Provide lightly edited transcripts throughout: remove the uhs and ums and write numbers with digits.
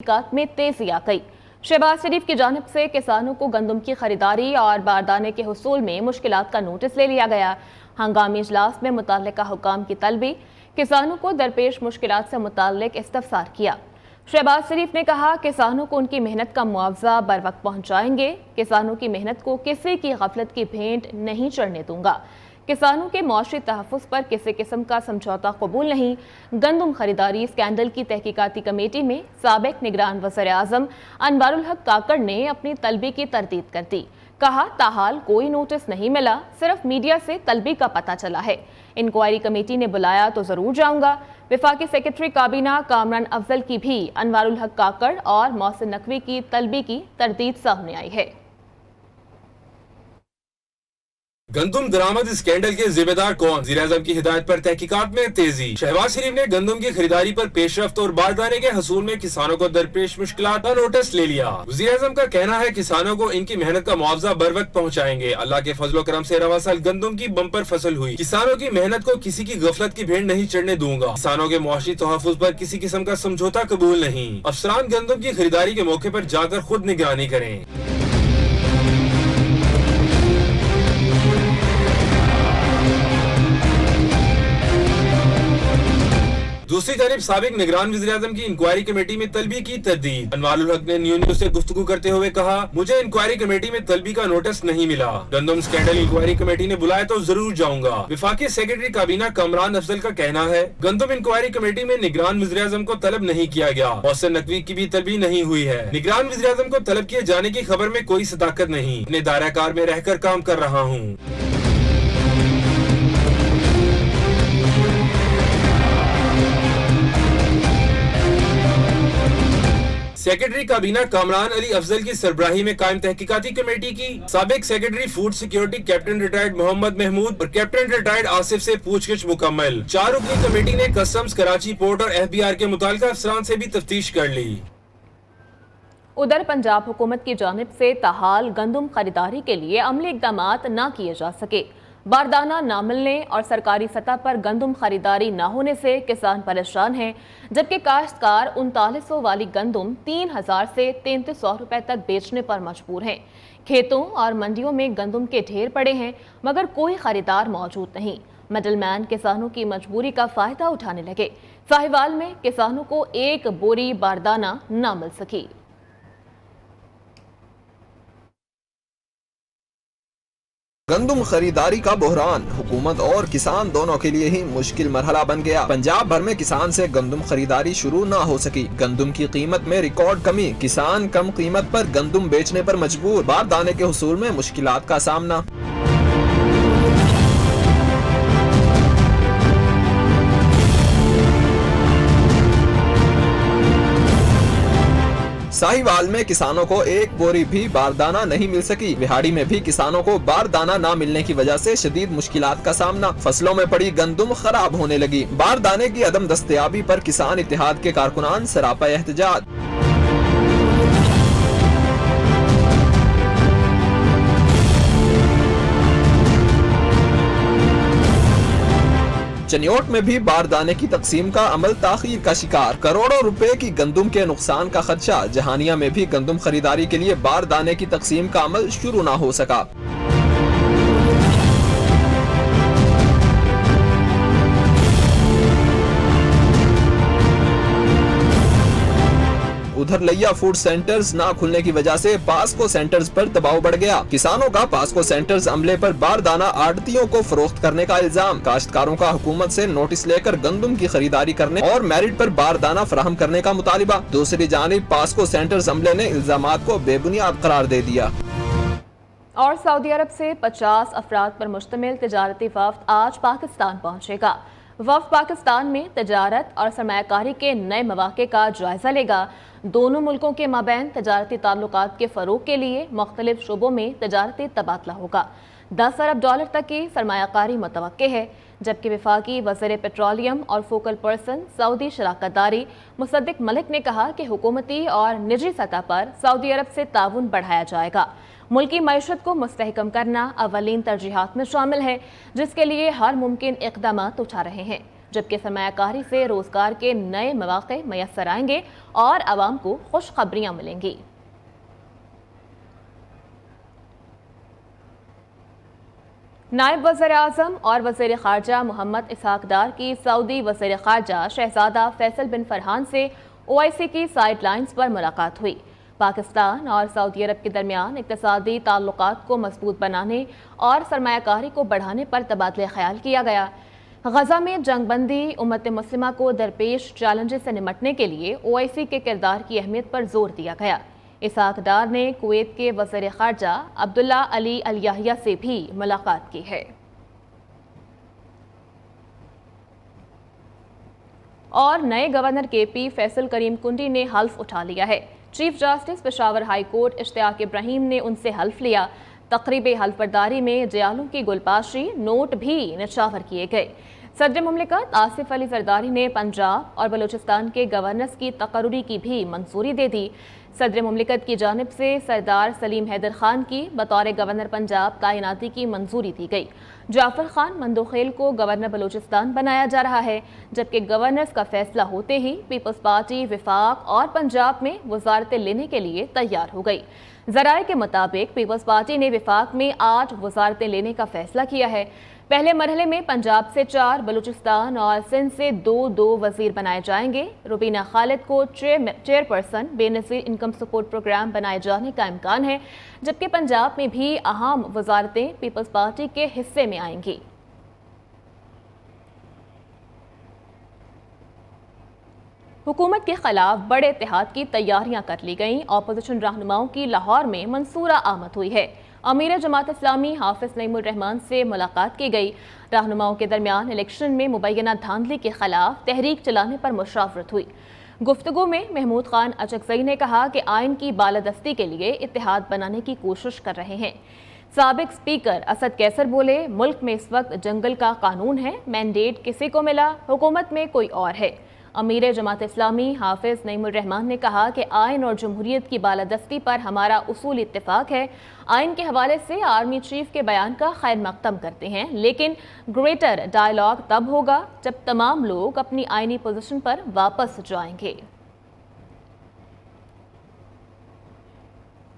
तहकीकात में तेजी आ गई। शहबाज शरीफ की जानिब से किसानों को गंदम की खरीदारी और बारदाने के हुसूल में मुश्किलात का नोटिस ले लिया गया। हंगामी इजलास में मुतल्लिका हुकाम की तलबी किसानों को दरपेश मुश्किलात से मुताल्लिक इस्तफसार किया। शहबाज शरीफ ने कहा, किसानों को उनकी मेहनत का मुआवजा बर वक्त पहुंचाएंगे। किसानों की मेहनत को किसी की गफलत की भेंट नहीं चढ़ने दूंगा। किसानों के मौशी तहफ़्फ़ुज़ पर किसी किस्म का समझौता कबूल नहीं। गंदम खरीदारी स्कैंडल की तहकीकाती कमेटी में साबिक निगरान वज़ीर आज़म अनवारुल हक काकड़ ने अपनी तलबी की तरदीद कर दी। कहा, ताहाल कोई नोटिस नहीं मिला, सिर्फ मीडिया से तलबी का पता चला है। इंक्वायरी कमेटी ने बुलाया तो ज़रूर जाऊंगा। वफाकी सेक्रेटरी काबीना कामरान अफजल की भी अनवारुल हक काकड़ और मोहसिन नकवी की तलबी की तरदीद सामने आई है। गंदम दरामद स्कैंडल के जिम्मेदार कौन? वज़ीर-ए-आज़म की हिदायत पर तहकीकात में तेजी। शहबाज शरीफ ने गंदम की खरीदारी पर पेशरफ्त और बारदाने के हसूल में किसानों को दरपेश मुश्किलात का नोटिस ले लिया। वज़ीर-ए-आज़म का कहना है, किसानों को इनकी मेहनत का मुआवजा बर वक्त पहुँचाएंगे। अल्लाह के फजलो करम से रवा साल गंदम की बम्पर फसल हुई। किसानों की मेहनत को किसी की गफलत की भेंट नहीं चढ़ने दूंगा। किसानों के मुआशी तहफ़्फ़ुज़ पर किसी किस्म का समझौता कबूल नहीं। अफसरान गंदम की खरीदारी के मौके पर जाकर खुद निगरानी करें। दूसरी तरफ साबिक निगरान वज़ीर-ए-आज़म की इंक्वायरी कमेटी में तलबी की तरदीद। अनवारुल हक ने न्यूज़ से गुफ्तगू करते हुए कहा, मुझे इंक्वायरी कमेटी में तलबी का नोटिस नहीं मिला। गंदम स्कैंडल इंक्वायरी कमेटी ने बुलाया तो जरूर जाऊंगा। वफाकी सेक्रेटरी काबीना कामरान अफजल का कहना है, गंदम इंक्वायरी कमेटी में निगरान वज़ीर-ए-आज़म को तलब नहीं किया गया। मोहसिन नकवी की भी तलबी नहीं हुई है। निगरान वज़ीर-ए-आज़म को तलब किए जाने की खबर में कोई सदाकत नहीं। अपने दायरा कार में रहकर काम कर रहा हूँ। सेक्रेटरी काबीना कामरान अली अफजल की सरबराही में कायम तहकीकाती कमेटी की साबिक secretary food security captain retired Mohammad Mahmood और कैप्टन रिटायर्ड आसिफ से पूछगिछ मुकम्मल। 4 रुकनी कमेटी ने कस्टम्स, कराची पोर्ट और FBR के मुताल्लिका अफसरान से भी तफ्तीश कर ली। उधर पंजाब हुकूमत की जानिब से ताहाल गंदम खरीदारी के लिए अमली इक़दामात न किए जा सके। बारदाना न मिलने और सरकारी सतह पर गंदम खरीदारी न होने से किसान परेशान हैं, जबकि काश्तकार 3900 वाली गंदम 3000 से 3300 रुपए तक बेचने पर मजबूर हैं। खेतों और मंडियों में गंदम के ढेर पड़े हैं, मगर कोई खरीदार मौजूद नहीं। मिडलमैन किसानों की मजबूरी का फायदा उठाने लगे। साहिवाल में किसानों को एक बोरी बारदाना न मिल सकी। गंदम खरीदारी का बहरान हुकूमत और किसान दोनों के लिए ही मुश्किल मरहला बन गया। पंजाब भर में किसान से गंदम खरीदारी शुरू न हो सकी। गंदम की कीमत में रिकॉर्ड कमी, किसान कम कीमत पर गंदम बेचने पर मजबूर। बारदाने के हुसूल में मुश्किलात का सामना। साहिवाल में किसानों को एक बोरी भी बारदाना नहीं मिल सकी। बिहाड़ी में भी किसानों को बारदाना न मिलने की वजह से शदीद मुश्किलात का सामना। फसलों में पड़ी गंदम खराब होने लगी। बारदाने की अदम दस्तयाबी पर किसान इत्तेहाद के कारकुनान सरापा एहतजाज। चनियोट में भी बारदाने की तकसीम का अमल ताखीर का शिकार। करोड़ों रुपए की गंदम के नुकसान का खदशा। जहानिया में भी गंदम खरीदारी के लिए बारदाने की तकसीम का अमल शुरू न हो सका। उधर लिया फूड सेंटर्स ना खुलने की वजह से पास्को सेंटर्स पर दबाव बढ़ गया। किसानों का पास्को सेंटर्स अमले पर बारदाना आड़तियों को फरोख्त करने का इल्जाम। काश्तकारों का हुकूमत से नोटिस लेकर गंदम की खरीदारी करने और मेरिट पर बारदाना फराहम करने का मुतालिबा। दूसरी जानिब पास्को सेंटर्स अमले ने इल्जामात को बेबुनियाद करार दे दिया। और सऊदी अरब से 50 अफराद पर मुश्तमिल तजारती वफ्द आज पाकिस्तान पहुंचेगा। वफ्द पाकिस्तान में तजारत और सरमायाकारी के नए मौक़े का जायजा लेगा। दोनों मुल्कों के माबैन तजारती ताल्लुकात के फ़रोग के लिए मुख्तलिफ शोबों में तजारती तबादला होगा। 10 अरब डॉलर तक की सरमायाकारी मुतवक्के है, जबकि वफाकी वज़ीर पेट्रोलियम और फोकल पर्सन सऊदी शराकतदारी मुसद्दिक मलिक ने कहा कि हुकूमती और निजी सतह पर सऊदी अरब से ताउन बढ़ाया जाएगा। मुल्की मईशत को मुस्तहकम करना अवलीन तरजीहात में शामिल है, जिसके लिए हर मुमकिन इक़दामात उठा रहे हैं। जबकि सरमायाकारी से रोजगार के नए मौके मैसर आएंगे और आवाम को खुशखबरियां मिलेंगी। नायब वज़ीर आज़म और वज़ीर ख़ारजा मोहम्मद इसहाक डार की सऊदी वज़ीर ख़ारजा शहज़ादा फैसल बिन फरहान से OIC की साइड लाइन्स पर मुलाकात हुई। पाकिस्तान और सऊदी अरब के दरमियान इक़्तिसादी ताल्लुकात को मजबूत बनाने और सरमायाकारी को बढ़ाने पर तबादले ख्याल किया गया। गजा में जंगबंदी उम्मत मुस्लिमा को दरपेश चैलेंजेस से निमटने के लिए OIC के किरदार की अहमियत पर जोर दिया गया। इसहाक डार ने कुवैत के वज़ीर ख़ारजा अब्दुल्ला अली अल याहिया से भी मुलाकात की है। और नए गवर्नर KP फैसल करीम कुंडी ने हल्फ उठा लिया है। Chief justice Peshawar high court Ishtiaq Ibrahim ने उनसे हल्फ लिया। तकरीब हल्फ बर्दारी में जयालू की गुलपाशी, नोट भी निछावर किए गए। सदर मुमलिकत आसिफ अली जरदारी ने पंजाब और बलूचिस्तान के गवर्नर्स की तकर्रुरी की भी मंजूरी दे दी। सदर मुमलिकत की जानिब से सरदार सलीम हैदर खान की बतौर गवर्नर पंजाब तैनाती की मंजूरी दी गई। जाफर खान मंदोखेल को गवर्नर बलूचिस्तान बनाया जा रहा है, जबकि गवर्नर्स का फैसला होते ही पीपल्स पार्टी विफाक और पंजाब में वजारतें लेने के लिए तैयार हो गई। ज़राए के मुताबिक पीपल्स पार्टी ने विफाक में 8 वजारतें लेने का फैसला किया है। पहले मरहले में पंजाब से 4, बलूचिस्तान और सिंध से 2 वजीर बनाए जाएंगे। रुबीना खालिद को chairperson Benazir income support programme बनाए जाने का इम्कान है, जबकि पंजाब में भी अहम वजारतें पीपल्स पार्टी के हिस्से में आएंगी। हुकूमत के खिलाफ बड़े इत्तेहाद की तैयारियां कर ली गईं। अपोजिशन रहनुमाओं की लाहौर में मंसूरा आमद हुई है। अमीर जमात इस्लामी हाफिज नईमुर रहमान से मुलाकात की गई। रहनुमाओं के दरमियान इलेक्शन में मुबैना धांधली के खिलाफ तहरीक चलाने पर मुशावरत हुई। गुफ्तगू में महमूद खान अचकजई ने कहा कि आइन की बालादस्ती के लिए इत्तेहाद बनाने की कोशिश कर रहे हैं। साबिक स्पीकर असद कैसर बोले, मुल्क में इस वक्त जंगल का कानून है, मैंडेट किसी को मिला, हुकूमत में कोई और है। अमीर जमात इस्लामी हाफिज नईमुर रहमान ने कहा कि आइन और जमहूरियत की बालादस्ती पर हमारा उसूल इत्तेफाक है। आइन के हवाले से आर्मी चीफ के बयान का खैर मकदम करते हैं, लेकिन ग्रेटर डायलॉग तब होगा जब तमाम लोग अपनी आइनी पोजीशन पर वापस जाएंगे।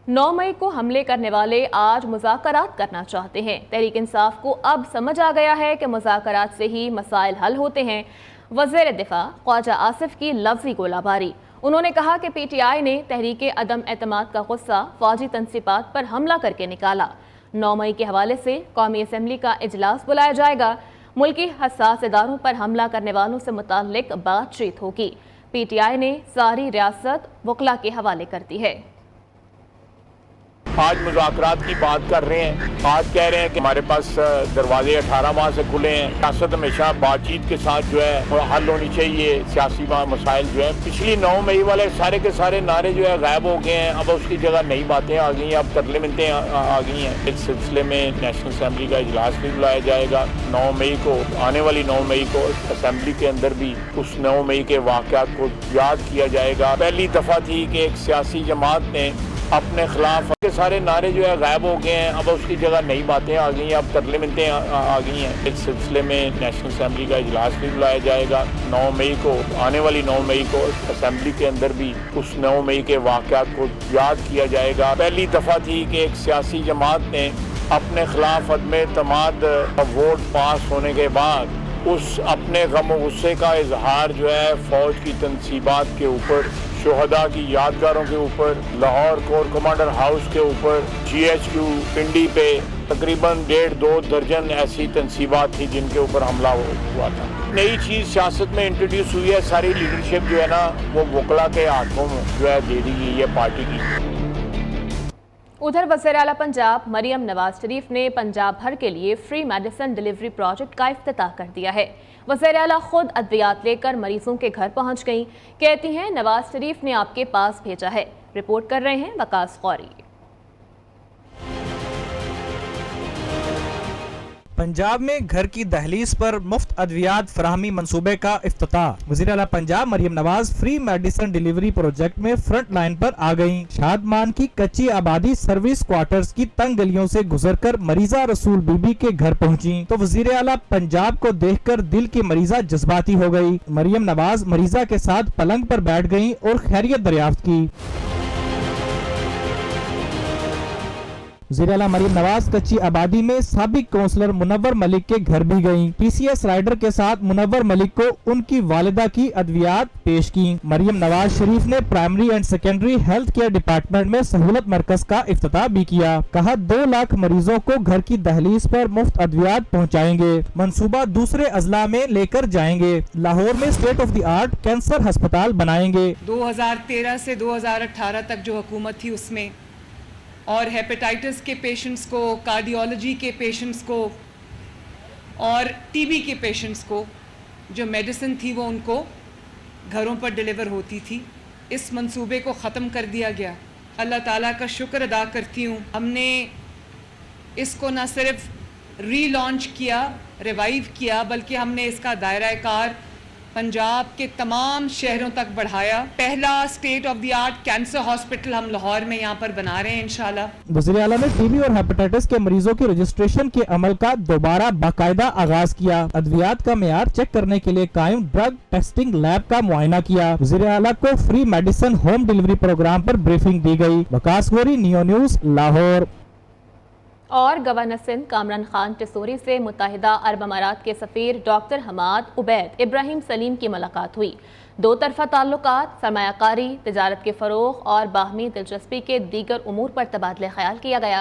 9 मई को हमले करने वाले आज मुज़ाकरात करना चाहते हैं। तहरीक इंसाफ को अब समझ आ गया है कि मुज़ाकरात से ही मसाइल हल होते हैं। वज़ीर दिफा ख्वाजा आसिफ की लफ्जी गोलाबारी। उन्होंने कहा कि PTI ने तहरीक अदम एतमाद का गुस्सा फौजी तनसीबात पर हमला करके निकाला। 9 मई के हवाले से कौमी असम्बली का इजलास बुलाया जाएगा। मुल्की हसास इदारों पर हमला करने वालों से मुताल्लिक बातचीत होगी। PTI ने सारी रियासत वकला के हवाले कर दी है। आज मुज़ाकरात की बात कर रहे हैं। आज कह रहे हैं कि हमारे पास दरवाजे 18 माह से खुले हैं। सियासत हमेशा बातचीत के साथ जो है हल होनी चाहिए। सियासी मसाइल जो है, पिछली 9 मई वाले सारे के सारे नारे जो है गायब हो गए हैं। अब उसकी जगह नई बातें आ गई हैं, अब तरले मिनतें आ गई हैं। इस सिलसिले में नेशनल असम्बली का इजलास भी बुलाया जाएगा 9 मई को। आने वाली 9 मई को असम्बली के अंदर भी उस 9 मई के वाक़यात को याद किया जाएगा। पहली दफ़ा थी कि एक सियासी जमात ने अपने खिलाफ के सारे नारे जो है गायब हो गए हैं। अब उसकी जगह नई बातें आ गई हैं, अब तरले मिनतें आ गई हैं। इस सिलसिले में नेशनल असम्बली का इजलास भी बुलाया जाएगा 9 मई को। आने वाली 9 मई को असम्बली के अंदर भी उस 9 मई के वाक़यात को याद किया जाएगा। पहली दफ़ा थी कि एक सियासी जमात ने अपने खिलाफ अदम एतमाद वोट पास होने के बाद उस अपने गम और गुस्से का इजहार जो है फौज की तनसीबात के ऊपर, शोहदा की यादगारों के ऊपर, लाहौर कोर कमांडर हाउस के ऊपर, GHQ पिंडी पे तकरीबन 1.5-2 दर्जन ऐसी तनसीबात थी जिनके ऊपर हमला हुआ था। नई चीज़ सियासत में इंट्रोड्यूस हुई है। सारी लीडरशिप जो है ना वो वकला के हाथों में जो है दे दी गई है पार्टी की। उधर वज़ीर आला पंजाब मरियम नवाज शरीफ ने पंजाब भर के लिए फ्री मेडिसिन डिलीवरी प्रोजेक्ट का इफ्तिताह कर दिया है। वज़ीर आला खुद अद्वियात लेकर मरीजों के घर पहुंच गईं। कहती हैं नवाज शरीफ ने आपके पास भेजा है। रिपोर्ट कर रहे हैं वकास गौरी। पंजाब में घर की दहलीज पर मुफ्त अद्वियात फराहमी मंसूबे का इफ्तिताह। वज़ीर आला Punjab Maryam Nawaz free medicine delivery project में फ्रंट लाइन पर आ गईं। शादमान की कच्ची आबादी सर्विस क्वार्टर्स की तंग गलियों से गुजरकर मरीजा रसूल बीबी के घर पहुंची तो वज़ीर आला पंजाब को देखकर दिल की मरीजा जज्बाती हो गई। मरियम नवाज मरीजा के साथ पलंग पर बैठ गईं और खैरियत दरियाफ्त की। वज़ीर आला मरियम नवाज कच्ची आबादी में साबिक काउंसलर मुनव्वर मलिक के घर भी गईं। PCS राइडर के साथ मुनव्वर मलिक को उनकी वालिदा की अद्वियात पेश की। मरियम नवाज शरीफ ने primary and secondary health care department में सहूलत मरकज का इफ्तिताह भी किया। कहा 2 लाख मरीजों को घर की दहलीज पर मुफ्त अद्वियात पहुँचाएंगे। मंसूबा दूसरे अजला में लेकर जाएंगे। लाहौर में state of the art cancer अस्पताल बनाएंगे। 2013 से 2018 तक जो हुकूमत थी उसमें और हेपेटाइटिस के पेशेंट्स को, कार्डियोलॉजी के पेशेंट्स को और टीबी के पेशेंट्स को जो मेडिसिन थी वो उनको घरों पर डिलीवर होती थी। इस मंसूबे को ख़त्म कर दिया गया। अल्लाह ताला का शुक्र अदा करती हूँ, हमने इसको न सिर्फ रीलॉन्च किया, रिवाइव किया, बल्कि हमने इसका दायरा कार पंजाब के तमाम शहरों तक बढ़ाया। पहला state of the art cancer hospital हम लाहौर में यहाँ पर बना रहे हैं इंशाल्लाह। वज़ीर आला ने टीबी और हेपेटाइटिस के मरीजों की रजिस्ट्रेशन के अमल का दोबारा बाकायदा आगाज किया। अद्वियात का मेयार चेक करने के लिए कायम ड्रग टेस्टिंग लैब का मुआयना किया। वज़ीर आला को free medicine home delivery programme पर ब्रीफिंग दी गई। Waqas Ghori, neo news, Lahore. और गवर्नर सिंध कामरान खान टिसोरी से मुत्तहिदा अरब अमारात के सफ़ीर doctor Hamad Obaid Ibrahim Saleem की मुलाकात हुई। 2 तरफ़ा ताल्लुकात, सरमायाकारी, तिजारत के फ़रोग़ और बाहमी दिलचस्पी के दीगर उमूर पर तबादले ख्याल किया गया।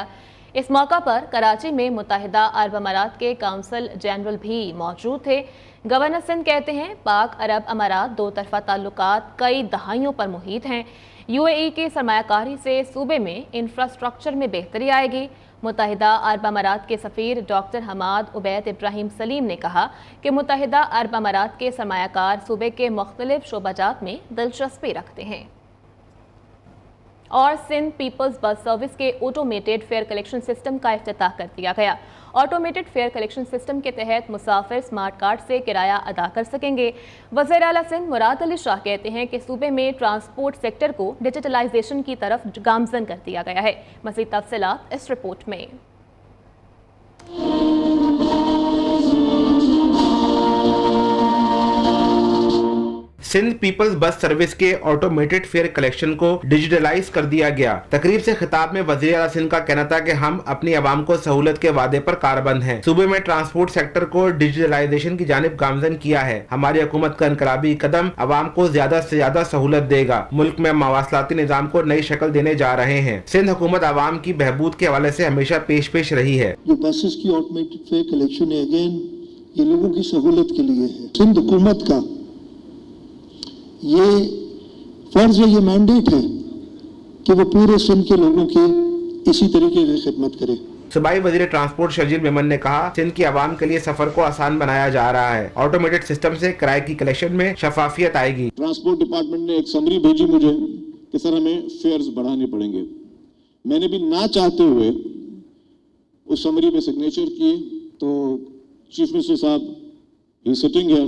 इस मौका पर कराची में मुत्तहिदा अरब अमारात के काउंसिल जनरल भी मौजूद थे। गवर्नर सिंध कहते हैं पाक अरब अमारात 2 तरफ़ा ताल्लुकात कई दहाइयों पर मुहित हैं। UAE की सरमायाकारी से सूबे में इंफ्रास्ट्रक्चर में बेहतरी आएगी। मुत्तहिदा अरब अमारात के सफ़ीर doctor Hamad Obaid Ibrahim Salim ने कहा कि मुत्तहिदा अरब अमारात के सरमायाकार सूबे के मुख्तलिफ शोबाजात में दिलचस्पी रखते हैं। और सिंध पीपल्स बस सर्विस के ऑटोमेटेड फेयर कलेक्शन सिस्टम का इफ्तिताह कर दिया गया। ऑटोमेटेड फेयर कलेक्शन सिस्टम के तहत मुसाफिर स्मार्ट कार्ड से किराया अदा कर सकेंगे। वज़ीर आला सिंध मुराद अली शाह कहते हैं कि सूबे में ट्रांसपोर्ट सेक्टर को डिजिटलाइजेशन की तरफ गामजन कर दिया गया है। मज़ीद तफसीलात इस रिपोर्ट में। सिंध पीपल्स बस सर्विस के ऑटोमेटेड फेयर कलेक्शन को डिजिटलाइज कर दिया गया। तकरीब से खिताब में वज़ीर आला सिंध का कहना था कि हम अपनी आवाम को सहूलत के वादे पर कारबंद हैं। सूबे में ट्रांसपोर्ट सेक्टर को डिजिटलाइजेशन की जानिब गामजन किया है। हमारी हुकूमत का इनकलाबी कदम आवाम को ज्यादा से ज्यादा सहूलत देगा। मुल्क में मवासलाती निज़ाम को नई शक्ल देने जा रहे हैं। सिंध हुकूमत आवाम की बहबूद के हवाले से हमेशा पेश रही है। जो बसेस की ऑटोमेटेड फेयर कलेक्शन है, अगेन ये लोगों की सहूलत के लिए है। सिंध हुकूमत का ये फर्ज है, ये मैंडेट है कि वो पूरे सिंध के लोगों की इसी तरीके से खिदमत करे। सूबाई वजीर ट्रांसपोर्ट शर्जील मेमन ने कहा सिंध की आवाम के लिए सफर को आसान बनाया जा रहा है। ऑटोमेटेड सिस्टम से किराए की कलेक्शन में शफाफियत आएगी। ट्रांसपोर्ट डिपार्टमेंट ने एक समरी भेजी मुझे कि सर हमें फेयर्स बढ़ाने पड़ेंगे। मैंने भी ना चाहते हुए उस समरी पे सिग्नेचर किए तो चीफ मिनिस्टर साहब ही सिटिंग है,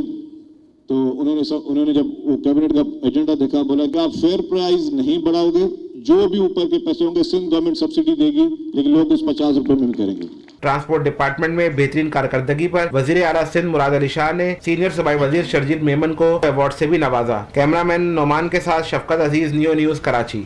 तो उन्होंने जब वो कैबिनेट का एजेंडा देखा, बोला कि आप फेयर प्राइस नहीं बढ़ाओगे, जो भी ऊपर के पैसे होंगे सिंध गवर्नमेंट सब्सिडी देगी, लेकिन लोग इस 50 रुपए में करेंगे। ट्रांसपोर्ट डिपार्टमेंट में बेहतरीन कारकर्दगी पर वजीर आला सिंध मुराद अली शाह ने सीनियर सूबाई वजीर शर्जील मेमन को अवार्ड से भी नवाजा। कैमरामैन नोमान के साथ शफकत अजीज, नियो न्यूज, कराची।